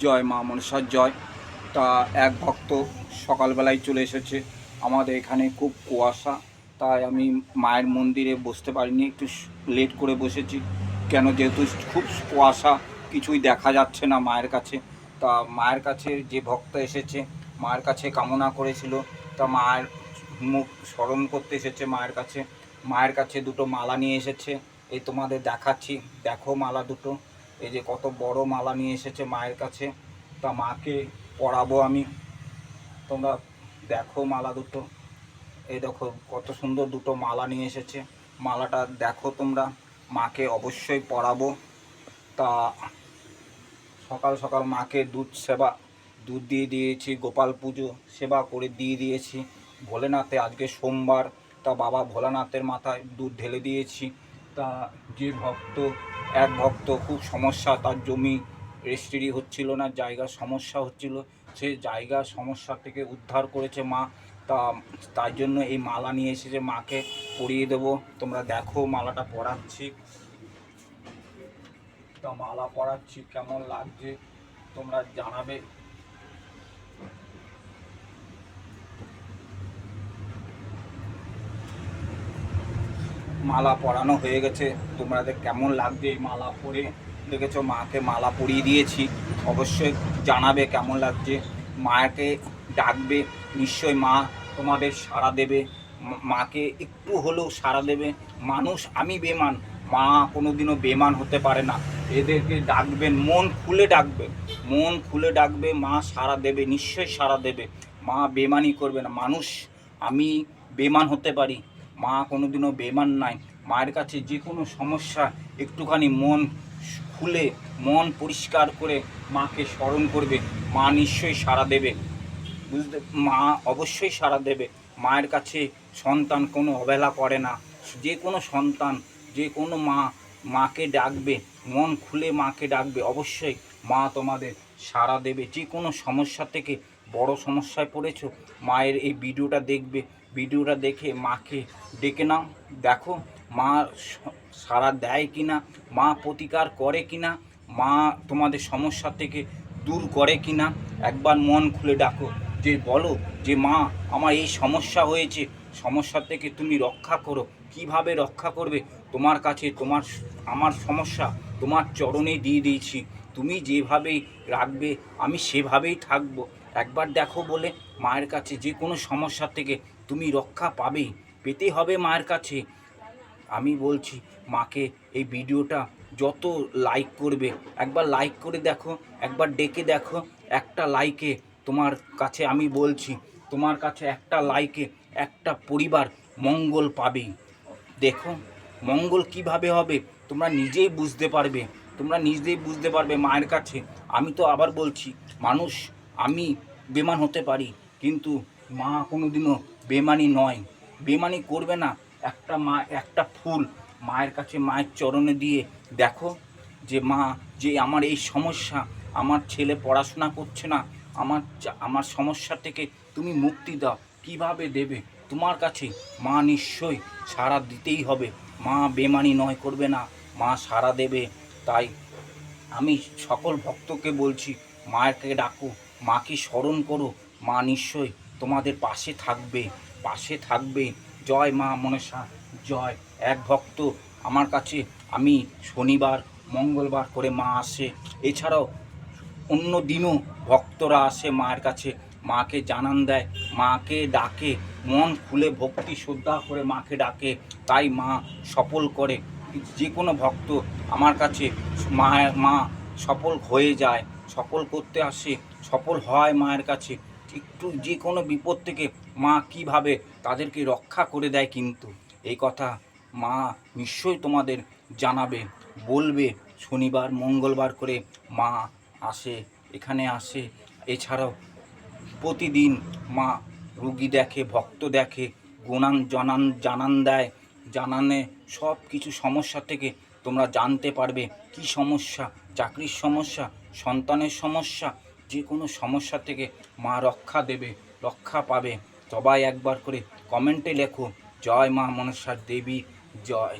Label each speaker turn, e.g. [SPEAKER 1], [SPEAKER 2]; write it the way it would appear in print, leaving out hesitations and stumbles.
[SPEAKER 1] জয় মা মনসার জয়। তা এক ভক্ত সকালবেলায় চলে এসেছে। আমাদের এখানে খুব কুয়াশা, তাই আমি মায়ের মন্দিরে বসতে পারিনি, একটু লেট করে বসেছি। কেন, যেহেতু খুব কুয়াশা, কিছুই দেখা যাচ্ছে না মায়ের কাছে। তা মায়ের কাছে যে ভক্ত এসেছে, মায়ের কাছে কামনা করেছিল, তা মায়ের মুখ স্মরণ করতে এসেছে মায়ের কাছে। মায়ের কাছে দুটো মালা নিয়ে এসেছে, এই তোমাদের দেখাচ্ছি, দেখো মালা দুটো। এই যে কত বড় মালা নিয়ে এসেছে মায়ের কাছে, তা মাকে পরাবো আমি। তোমরা দেখো মালা দুটো, এই দেখো কত সুন্দর দুটো মালা নিয়ে এসেছে। মালাটা দেখো তোমরা, মাকে অবশ্যই পরাবো। তা সকাল সকাল মাকে দুধ দিয়ে দিয়েছি, গোপাল পুজো সেবা করে দিয়ে দিয়েছি। ভোলেনাথে আজকে সোমবার, তা বাবা ভোলানাথের মাথায় দুধ ঢেলে দিয়েছি। তা যে এক ভক্ত খুব সমস্যা, তার জমি রেজিস্ট্রি হচ্ছিল না, জায়গার সমস্যা হচ্ছিল, সে জায়গার সমস্যা থেকে উদ্ধার করেছে মা। তা তার জন্য এই মালা নিয়ে এসেছে, মাকে পরিয়ে দেবো। তোমরা দেখো মালাটা পরাচ্ছি, তা মালা পরাচ্ছি, কেমন লাগছে তোমরা জানাবে। মালা পরানো হয়ে গেছে, তোমাদের কেমন লাগছে এই মালা পরে? দেখেছো মাকে মালা পরিয়ে দিয়েছি, অবশ্যই জানাবে কেমন লাগছে। মাকে ডাকবে, নিশ্চয় মা তোমাদের সাড়া দেবে, মাকে একটু হলেও সাড়া দেবে। মানুষ, আমি বেমান, মা কোনোদিনও বেমান হতে পারে না। এদেরকে ডাকবেন, মন খুলে ডাকবেন, মন খুলে ডাকবে, মা সাড়া দেবে, নিশ্চয়ই সাড়া দেবে। মা বেমানি করবে না। মানুষ, আমি বেমান হতে পারি, মা কোনোদিনও বেমান নাই। মায়ের কাছে যে কোনো সমস্যা একটুখানি মন খুলে, মন পরিষ্কার করে মাকে স্মরণ করবে, মা নিশ্চয়ই সাড়া দেবে। বুঝতে, মা অবশ্যই সাড়া দেবে। মায়ের কাছে সন্তান কোনো অবহেলা করে না। যে কোনো সন্তান, যে কোনো মা মাকে ডাকবে, মন খুলে মাকে ডাকবে, অবশ্যই মা তোমাদের সাড়া দেবে। যে কোনো সমস্যা থেকে, বড় সমস্যায় পড়েছো, মায়ের এই ভিডিওটা দেখবে, ভিডিওটা দেখে মাকে ডেকে নাও। দেখো মা সাড়া দেয় কি না, মা প্রতিকার করে কি না, মা তোমাদের সমস্যা থেকে দূর করে কি না। একবার মন খুলে ডাকো, যে বলো যে মা আমার এই সমস্যা হয়েছে, সমস্যা থেকে তুমি রক্ষা করো। কিভাবে রক্ষা করবে? তোমার কাছে আমার সমস্যা তোমার চরণে দিয়ে দিয়েছি, তুমি যেভাবেই রাখবে আমি সেভাবেই থাকবো। একবার দেখো বলে মায়ের কাছে যে কোনো সমস্যা থেকে তুমি রক্ষা পাবেই, পেতে হবে মায়ের কাছে। আমি বলছি মাকে এই ভিডিওটা যত লাইক করবে, একবার লাইক করে দেখো, একবার ডেকে দেখো। একটা লাইকে তোমার কাছে, আমি বলছি তোমার কাছে একটা লাইকে একটা পরিবার মঙ্গল পাবে। দেখো মঙ্গল কিভাবে হবে তোমরা নিজেই বুঝতে পারবে, তোমরা নিজেই বুঝতে পারবে মায়ের কাছে। আমি তো আবার বলছি, মানুষ, আমি বেমান হতে পারি, কিন্তু মা কোনোদিনও বেমানি নয়, বেমানি করবে না। একটা মা, একটা ফুল মায়ের কাছে, মায়ের চরণে দিয়ে দেখো যে মা, যে আমার এই সমস্যা, আমার ছেলে পড়াশোনা করছে না, আমার সমস্যা থেকে তুমি মুক্তি দাও। কিভাবে দেবে? তোমার কাছে মা নিশ্চয়ই সাড়া দিতেই হবে। মা বেমানি নয়, করবে না, মা সাড়া দেবে। তাই আমি সকল ভক্তকে বলছি, মায়েরকে ডাকো, মাকে স্মরণ করো, মা নিশ্চয়ই তোমাদের পাশে থাকবে, পাশে থাকবে। জয় মা মনসা জয়। এক ভক্ত আমার কাছে, আমি শনিবার মঙ্গলবার করে মা আসে, এছাড়াও অন্য দিনও ভক্তরা আসে মায়ের কাছে, মাকে জানান দেয়, মাকে ডাকে, মন খুলে ভক্তি শ্রদ্ধা করে মাকে ডাকে, তাই মা সফল করে। যে কোনো ভক্ত আমার কাছে মা সফল হয়ে যায়, সফল করতে আসে, সফল হয় মায়ের কাছে। একটু যে কোনো বিপদ থেকে মা কিভাবে তাদেরকে রক্ষা করে দেয়, কিন্তু এই কথা মা নিশ্চয়ই তোমাদের জানাবে, বলবে। শনিবার মঙ্গলবার করে মা আসে, এখানে আসে। এছাড়াও প্রতিদিন মা রুগী দেখে, ভক্ত দেখে, জানান দেয়, জানানে সব কিছু সমস্যা থেকে তোমরা জানতে পারবে। কি সমস্যা? চাকরির সমস্যা, সন্তানের সমস্যা, যে কোনো সমস্যা থেকে মা রক্ষা দেবে, রক্ষা পাবে। সবাই একবার করে কমেন্টে লেখো, জয় মা মনসা দেবী জয়।